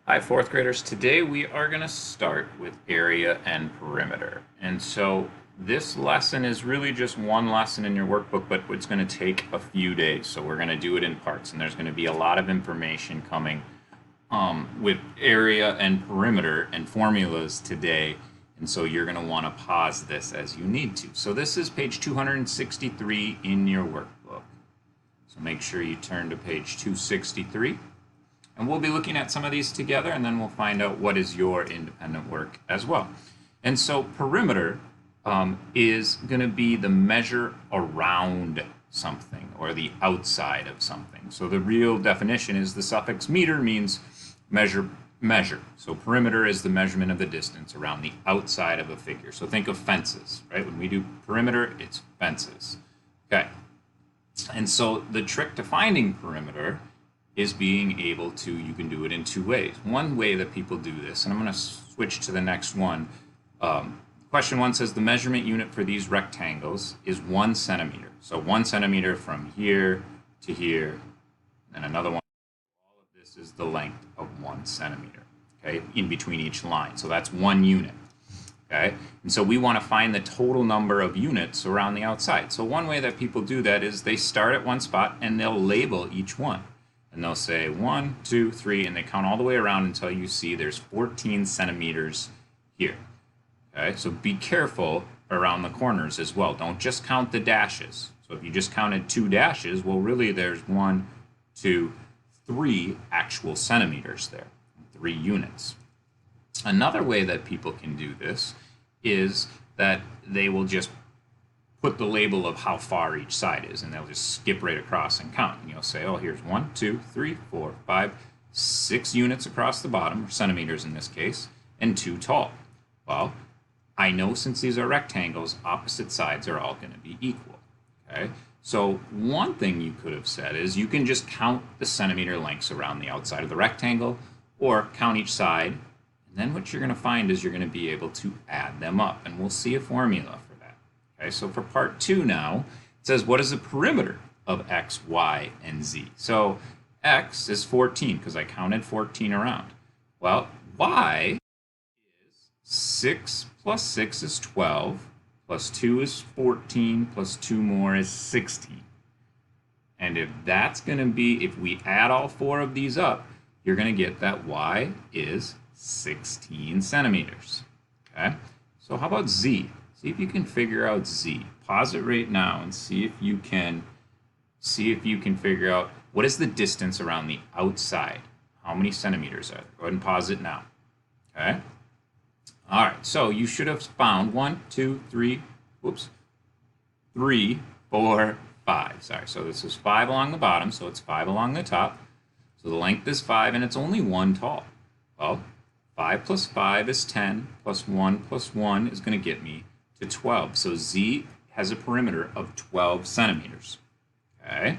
Hi, fourth graders. Today we are going to start with area and perimeter. And so this lesson is really just one lesson in your workbook, but it's going to take a few days. So we're going to do it in parts, and there's going to be a lot of information coming with area and perimeter and formulas today. And so you're going to want to pause this as you need to. So this is page 263 in your workbook. So make sure you turn to page 263. And we'll be looking at some of these together, and then we'll find out what is your independent work as well. And so perimeter is going to be the measure around something or the outside of something. So the real definition is the suffix meter means measure. So perimeter is the measurement of the distance around the outside of a figure. So think of fences, right? When we do perimeter, it's fences. Okay. And so the trick to finding perimeter is being able to, you can do it in two ways. One way that people do this, and I'm going to switch to the next one. Question one says the measurement unit for these rectangles is 1 centimeter. So 1 centimeter from here to here, and another one. All of this is the length of 1 centimeter, okay, in between each line. So that's 1 unit. Okay, and so we want to find the total number of units around the outside. So one way that people do that is they start at one spot and they'll label each one. And they'll say 1, 2, 3, and they count all the way around until you see there's 14 centimeters here. Okay, so be careful around the corners as well. Don't just count the dashes. So if you just counted 2 dashes, well, really there's 1, 2, 3 actual centimeters there, 3 units. Another way that people can do this is that they will just put the label of how far each side is, and they'll just skip right across and count. And you'll say, oh, here's 1, 2, 3, 4, 5, 6 units across the bottom, or centimeters in this case, and 2 tall. Well, I know since these are rectangles, opposite sides are all going to be equal. Okay? So one thing you could have said is you can just count the centimeter lengths around the outside of the rectangle, or count each side, and then what you're going to find is you're going to be able to add them up, and we'll see a formula. Okay, so for part 2 now, it says what is the perimeter of x, y, and z? So x is 14 because I counted 14 around. Well, y is 6 plus 6 is 12, plus 2 is 14, plus 2 more is 16. And if that's going to be, if we add all 4 of these up, you're going to get that y is 16 centimeters. Okay, so how about z? See if you can figure out z. Pause it right now and see if you can figure out what is the distance around the outside. How many centimeters are there? Go ahead and pause it now. Okay. All right. So you should have found 1, 2, 3. Whoops. 3, 4, 5. Sorry. So this is 5 along the bottom. So it's 5 along the top. So the length is 5, and it's only 1 tall. Well, 5 plus 5 is 10. Plus 1 plus 1 is going to get me to 12. So z has a perimeter of 12 centimeters. Okay,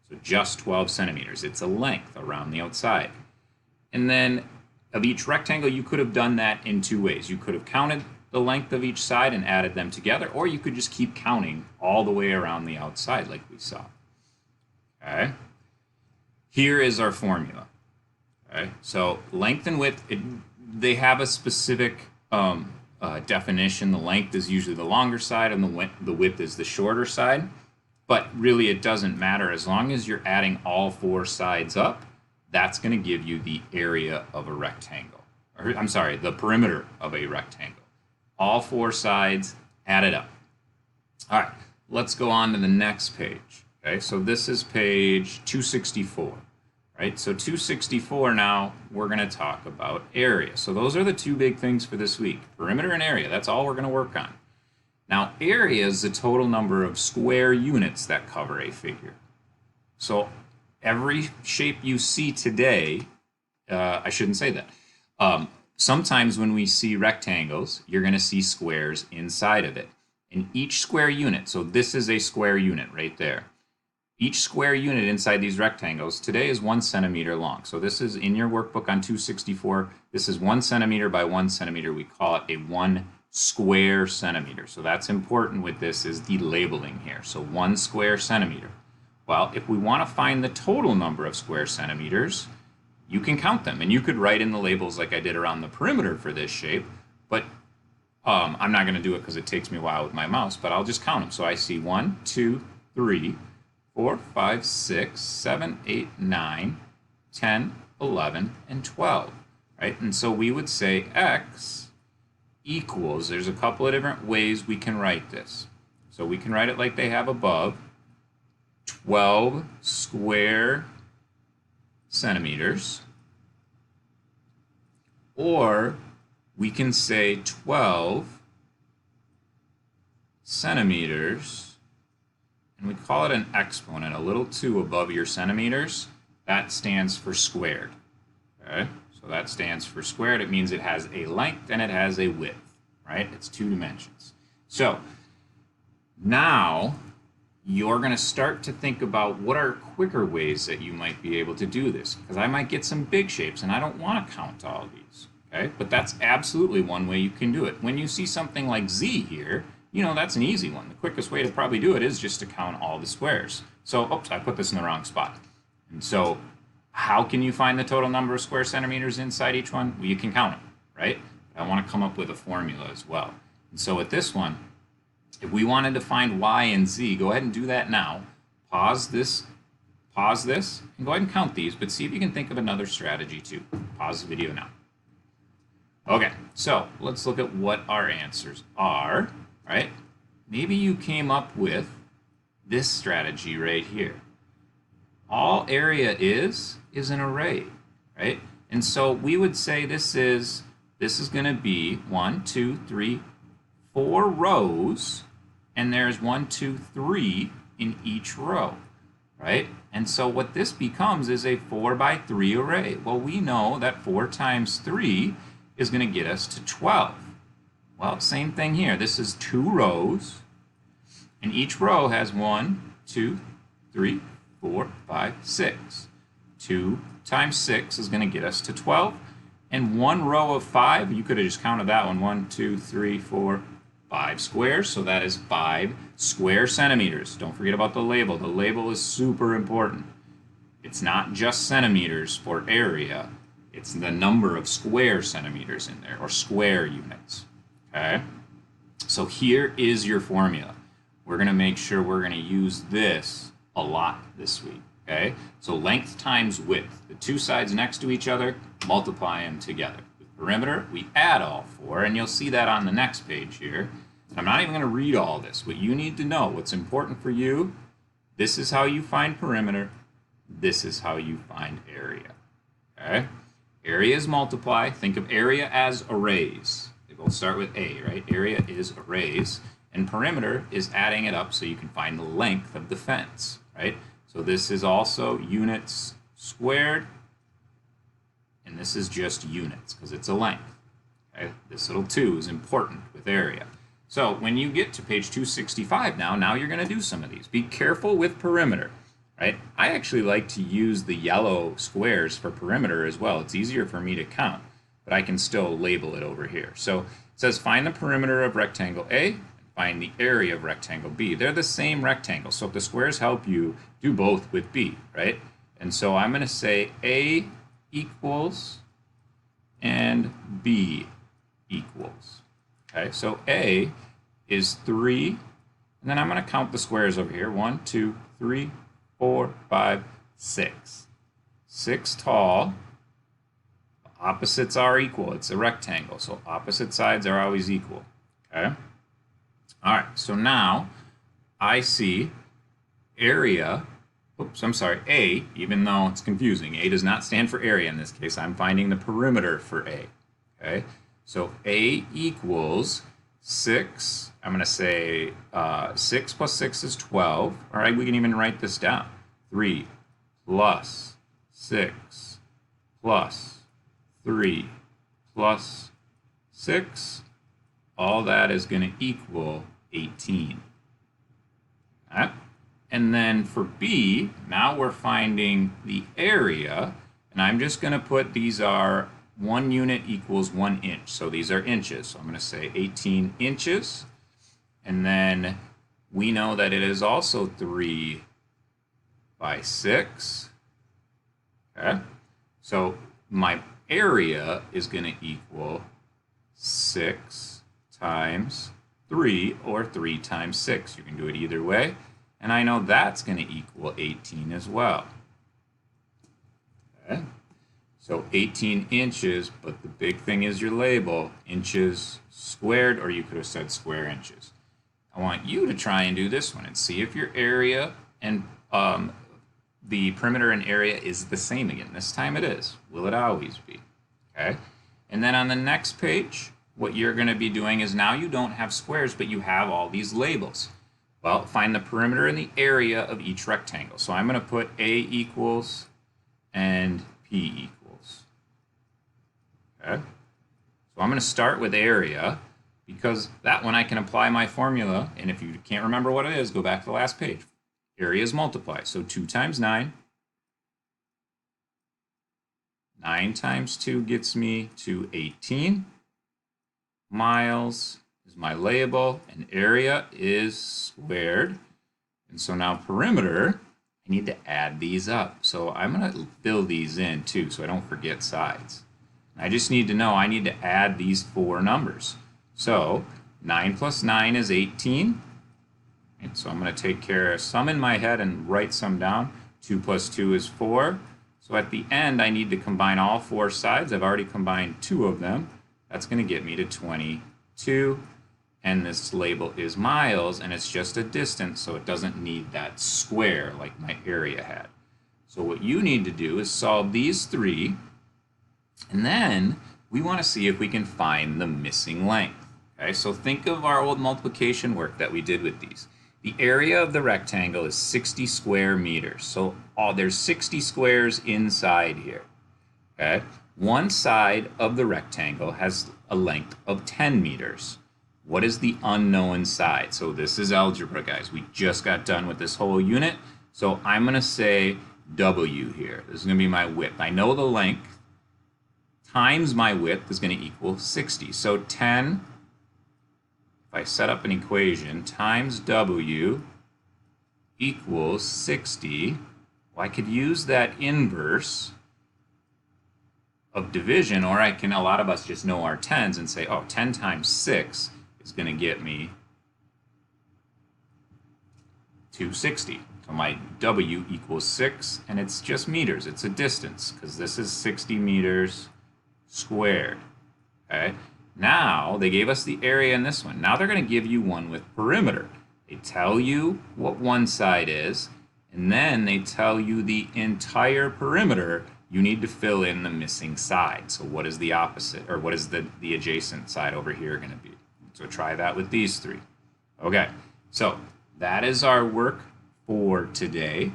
so just 12 centimeters. It's a length around the outside. And then of each rectangle, you could have done that in 2 ways. You could have counted the length of each side and added them together, or you could just keep counting all the way around the outside like we saw. Okay, here is our formula. Okay, so length and width, they have a specific definition. The length is usually the longer side and the width is the shorter side, but really it doesn't matter. As long as you're adding all 4 sides up, that's going to give you the area of a rectangle, or I'm sorry, the perimeter of a rectangle. All 4 sides added up. All right, let's go on to the next page. Okay, so this is page 264. Right, so 264 now, we're going to talk about area. So those are the 2 big things for this week, perimeter and area. That's all we're going to work on. Now, area is the total number of square units that cover a figure. So every shape you see today, I shouldn't say that. Sometimes when we see rectangles, you're going to see squares inside of it. And each square unit, so this is a square unit right there. Each square unit inside these rectangles today is 1 centimeter long. So this is in your workbook on 264. This is 1 centimeter by 1 centimeter. We call it a 1 square centimeter. So that's important with this is the labeling here. So 1 square centimeter. Well, if we want to find the total number of square centimeters, you can count them. And you could write in the labels like I did around the perimeter for this shape, but I'm not going to do it because it takes me a while with my mouse, but I'll just count them. So I see 1, 2, 3, 4, 5, 6, 7, 8, 9, 10, 11, and 12, right? And so we would say x equals, there's a couple of different ways we can write this. So we can write it like they have above, 12 square centimeters, or we can say 12 centimeters, and we call it an exponent, a little 2 above your centimeters. That stands for squared. Okay, so that stands for squared. It means it has a length and it has a width, right? It's 2 dimensions. So now you're going to start to think about what are quicker ways that you might be able to do this, because I might get some big shapes and I don't want to count all of these. Okay, but that's absolutely one way you can do it. When you see something like Z here, you know, that's an easy one. The quickest way to probably do it is just to count all the squares. So, oops, I put this in the wrong spot. And so how can you find the total number of square centimeters inside each one? Well, you can count them, right? But I want to come up with a formula as well. And so with this one, if we wanted to find y and z, go ahead and do that now. Pause this, and go ahead and count these, but see if you can think of another strategy too. Pause the video now. Okay, so let's look at what our answers are, right? Maybe you came up with this strategy right here. All area is an array, right? And so we would say this is going to be 1, 2, 3, 4 rows, and there's 1, 2, 3 in each row, right? And so what this becomes is a 4 by 3 array. Well, we know that 4 times 3 is going to get us to 12. Well, same thing here. This is 2 rows, and each row has 1, 2, 3, 4, 5, 6. 2 times 6 is going to get us to 12. And 1 row of 5, you could have just counted that one. 1, 2, 3, 4, 5 squares. So that is 5 square centimeters. Don't forget about the label. The label is super important. It's not just centimeters for area. It's the number of square centimeters in there, or square units. Okay? So here is your formula. We're going to make sure we're going to use this a lot this week. Okay? So length times width. The two sides next to each other, multiply them together. With perimeter, we add all 4, and you'll see that on the next page here. I'm not even going to read all this. What you need to know, what's important for you, this is how you find perimeter. This is how you find area. Okay? Area is multiply. Think of area as arrays. They both start with A, right? Area is arrays. And perimeter is adding it up so you can find the length of the fence, right? So this is also units squared, and this is just units because it's a length. Okay? This little 2 is important with area. So when you get to page 265 now you're going to do some of these. Be careful with perimeter, right? I actually like to use the yellow squares for perimeter as well. It's easier for me to count, but I can still label it over here. So it says find the perimeter of rectangle A, and find the area of rectangle B. They're the same rectangle, so if the squares help you, do both with B, right? And so I'm going to say A equals and B equals. Okay, so A is 3, and then I'm going to count the squares over here. 1, 2, 3, 4, 5, 6. 6 tall. The opposites are equal. It's a rectangle, so opposite sides are always equal. Okay? All right, so now I see area, oops, I'm sorry, A, even though it's confusing. A does not stand for area in this case. I'm finding the perimeter for A. Okay? So A equals 6. I'm going to say 6 plus 6 is 12. All right, we can even write this down. 3 plus 6 plus 3 plus 6. All that is going to equal 18. All right? And then for B, now we're finding the area. And I'm just going to put these are 1 unit equals 1 inch. So these are inches. So I'm going to say 18 inches. And then we know that it is also 3 by 6. Okay. So my area is going to equal 6 times 3, or 3 times 6. You can do it either way. And I know that's going to equal 18 as well. Okay. So 18 inches, but the big thing is your label, inches squared, or you could have said square inches. I want you to try and do this one and see if your area and the perimeter and area is the same again. This time it is. Will it always be? Okay. And then on the next page, what you're going to be doing is now you don't have squares, but you have all these labels. Well, find the perimeter and the area of each rectangle. So I'm going to put A equals and P equals. Okay. So I'm going to start with area, because that one I can apply my formula, and if you can't remember what it is, go back to the last page. Area is multiply. So 2 times 9. 9 times 2 gets me to 18. Miles is my label, and area is squared. And so now perimeter, I need to add these up. So I'm going to fill these in too, so I don't forget sides. I just need to know I need to add these 4 numbers. So 9 plus 9 is 18. And so I'm going to take care of some in my head and write some down. 2 plus 2 is 4. So at the end, I need to combine all 4 sides. I've already combined 2 of them. That's going to get me to 22. And this label is miles, and it's just a distance, so it doesn't need that square like my area had. So what you need to do is solve these 3, and then we want to see if we can find the missing length. Okay, so think of our old multiplication work that we did with these. The area of the rectangle is 60 square meters. So there's 60 squares inside here. Okay? One side of the rectangle has a length of 10 meters. What is the unknown side? So this is algebra, guys. We just got done with this whole unit. So I'm going to say W here. This is going to be my width. I know the length times my width is going to equal 60. So 10, if I set up an equation, times W equals 60. Well, I could use that inverse of division, or a lot of us just know our tens and say, oh, 10 times 6 is going to get me 260. So my W equals 6, and it's just meters. It's a distance, because this is 60 meters squared. Okay. Now, they gave us the area in this one. Now they're going to give you one with perimeter. They tell you what one side is, and then they tell you the entire perimeter. You need to fill in the missing side. So what is the opposite, or what is the adjacent side over here going to be? So try that with these 3. Okay, so that is our work for today.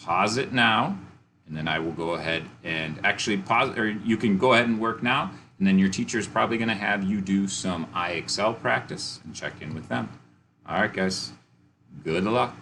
Pause it now, and then I will go ahead and actually pause, or you can go ahead and work now, and then your teacher is probably going to have you do some IXL practice and check in with them. All right, guys, good luck.